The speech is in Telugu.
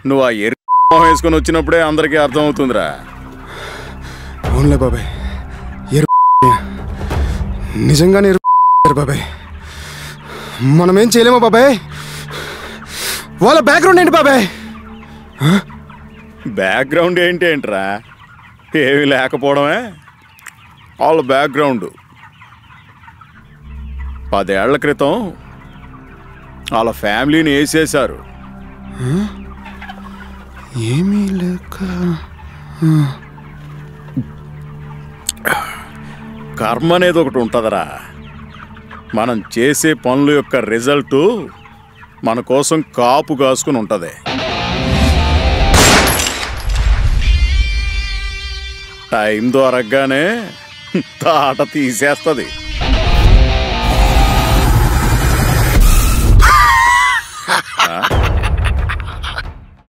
నువ్వు ఆ ఎర్ర వేసుకొని వచ్చినప్పుడే అందరికీ అర్థమవుతుందిరా. అవునులే బాబాయ్, నిజంగానే బాబాయ్. మనమేం చేయలేమో బాబాయ్. వాళ్ళ బ్యాక్గ్రౌండ్ ఏంటి బాబాయ్? బ్యాక్గ్రౌండ్ ఏంటేంట్రా, ఏమీ లేకపోవడమే వాళ్ళ బ్యాక్గ్రౌండ్. 10 ఏళ్ల క్రితం వాళ్ళ ఫ్యామిలీని వేసేశారు. ఏమీ లేక కర్మ అనేది ఒకటి ఉంటుందిరా. మనం చేసే పనుల యొక్క రిజల్టు మన కోసం కాపు కాసుకుని ఉంటుంది. టైం దొరకగానే తాట తీసేస్తుంది.